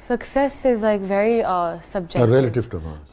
success is like very subjective. Relative term,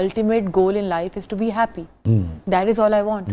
ultimate goal in life is to be happy. That is all I want.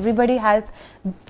Everybody has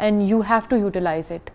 and you have to utilize it.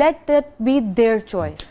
let that be their choice.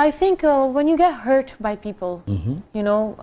I think when you get hurt by people, you know,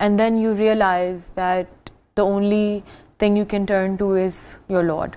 And then you realize that the only thing you can turn to is your Lord.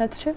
that's true.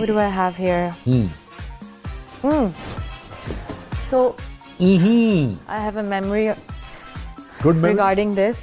What do I have here? So, I have a memory Good memory regarding this,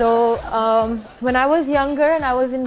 So, when I was younger and I was in,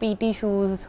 PT shoes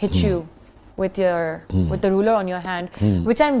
hit you with the ruler on your hand, which I'm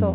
So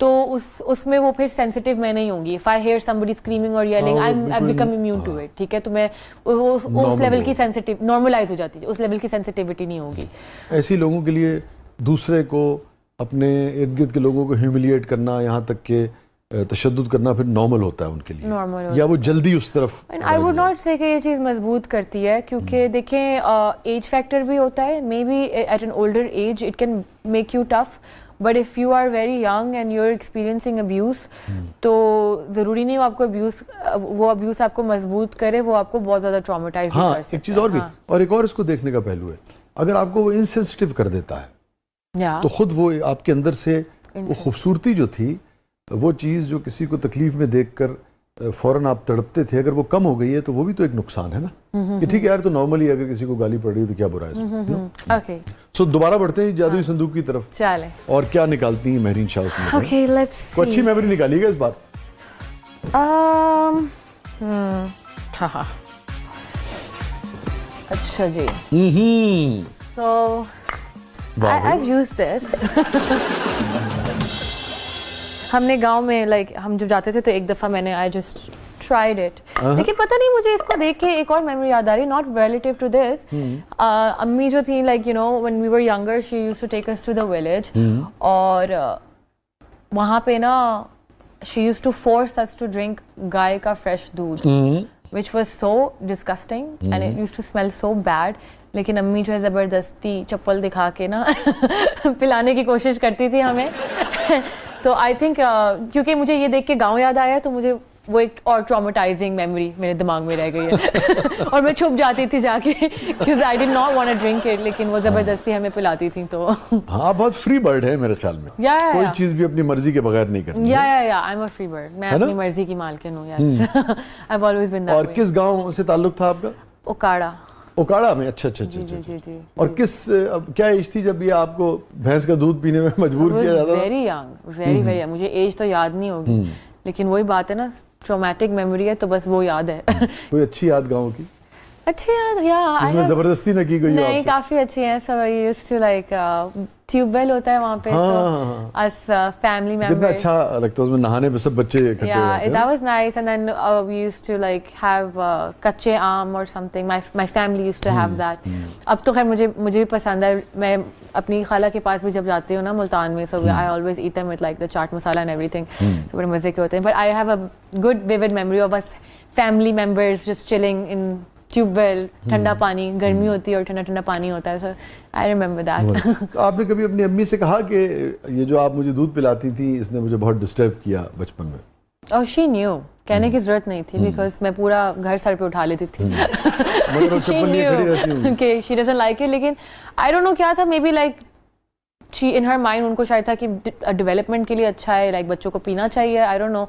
تو اس میں وہ پھر sensitive میں نہیں ہوں گی. If I hear somebody screaming or yelling, I become immune to it. ٹھیک ہے, تو میں اس لیول کی سینسٹیو نارملائز ہو جاتی ہے, اس لیول کی سینسٹیوٹی نہیں ہوگی. ایسی لوگوں کے لیے دوسرے کو, اپنے ارد گرد کے لوگوں کو ہیوملیٹ کرنا, یہاں تک کہ تشدد کرنا پھر نارمل ہوتا ہے ان کے لیے, یا وہ جلدی اس طرف. آئی ووڈ ناٹ سے کہ یہ چیز مضبوط کرتی ہے, کیونکہ دیکھیں ایج فیکٹر بھی ہوتا ہے. May be at an older age it can make you tough, but if you are very young and you are experiencing abuse, تو ضروری نہیں وہ آپ کو ابیوز آپ کو مضبوط کرے, وہ آپ کو بہت زیادہ ٹراماٹائز بھی کر سکتا ہے. ایک چیز اور بھی, اور ایک اور اس کو دیکھنے کا پہلو ہے, اگر آپ کو وہ انسینسٹیو کر دیتا ہے تو خود وہ آپ کے اندر سے وہ خوبصورتی جو تھی, وہ چیز جو کسی کو تکلیف میں دیکھ کر فوراً آپ تڑپتے تھے, اگر وہ کم ہو گئی ہے تو وہ بھی تو ایک نقصان ہے نا, کہ ٹھیک ہے یار تو نارملی اگر کسی کو گالی پڑ رہی ہے تو کیا برا ہے اس میں. اوکے, سو دوبارہ بڑھتے ہیں جادوئی صندوق کی طرف. چلیں, اور کیا نکالتی ہیں مہرین شاہ اس میں؟ Okay let's see. کوئی اچھی میموری نکالیے گا اس بار. اچھا جی, so I've used this. ہم نے گاؤں میں لائک ہم جب جاتے تھے تو ایک دفعہ میں نے I just tried it. لیکن پتہ نہیں مجھے اس کو دیکھ کے ایک اور میموری یاد آ رہی, not relative to this. امی جو تھیں like you know when we were younger she used to take us to the village, اور وہاں پہ نا she used to force us to drink گائے کا fresh دودھ, which was so disgusting and it used to smell so bad. لیکن امی جو ہے زبردستی چپل دکھا کے نا پلانے کی کوشش کرتی تھی ہمیں. تو آئی تھنک کیونکہ مجھے یہ دیکھ کے گاؤں یاد آیا, تو مجھے وہ ایک اور ٹراماٹائزنگ میموری میرے دماغ میں رہ گئی ہے. اور میں چھپ جاتی تھی جا کے, کیونکہ I did not want to drink it, لیکن وہ زبردستی ہمیں پلاتی تھیں. تو ہاں, بہت فری برڈ ہے میرے خیال میں, کوئی چیز بھی اپنی مرضی کے بغیر نہیں کرتی. یا I am a free bird, میں اپنی مرضی کی مالکن ہوں. Yes, I have always been that way. اور کس گاؤں سے تعلق تھا آپ کا؟ اوکاڑا. اوکاڑا میں, اچھا اچھا اچھا. جی جی. اور کیا ایج تھی جب یہ آپ کو بھینس کا دودھ پینے میں مجبور کیا جاتا تھا؟ ویری ینگ, ویری مجھے ایج تو یاد نہیں ہوگی, لیکن وہی بات ہے نا, ٹرومیٹک میموری ہے تو بس وہ یاد ہے. کوئی اچھی یاد گاؤں کی؟ اچھی یاد, یا زبردستی نہ کی گئی؟ نہیں, کافی اچھی ہیں. So I used to like tube well ہوتا ہے وہاں پہ, اس فیملی ممبر. کتنا اچھا لگتا ہے اس میں نہانے پہ, سب بچے اکٹھے ہوتے ہیں. That was nice. And then we used to like have کچے آم or something. My family used to have that. اب تو خیر مجھے بھی پسند ہے. میں اپنی خالہ کے پاس بھی جب جاتی ہوں نا ملتان میں, so I always eat them with like the chaat masala and everything. So بڑے مزے کے ہوتے ہیں. But I have a good vivid memory of us family members just chilling in tube well, ٹھنڈا پانی, گرمی ہوتی ہے اور ٹھنڈا ٹھنڈا پانی ہوتا ہے. سو آئی ریمبر دیٹ. آپ نے کبھی اپنی امی سے کہا کہ یہ جو آپ مجھے دودھ پلاتی تھی اس نے مجھے بہت ڈسٹرب کیا بچپن میں؟ اور شی نیو, کہنے کی ضرورت نہیں تھی, بیکاز میں پورا گھر سر پہ اٹھا لیتی تھی. شی نیو کہ شی ڈزنٹ لائک اٹ, لیکن آئی ڈونٹ نو کیا تھا, maybe like she in her mind ان کو شاید تھا کہ ڈیولپمنٹ کے لیے اچھا ہے, لائک بچوں کو پینا چاہیے, آئی ڈونٹ نو.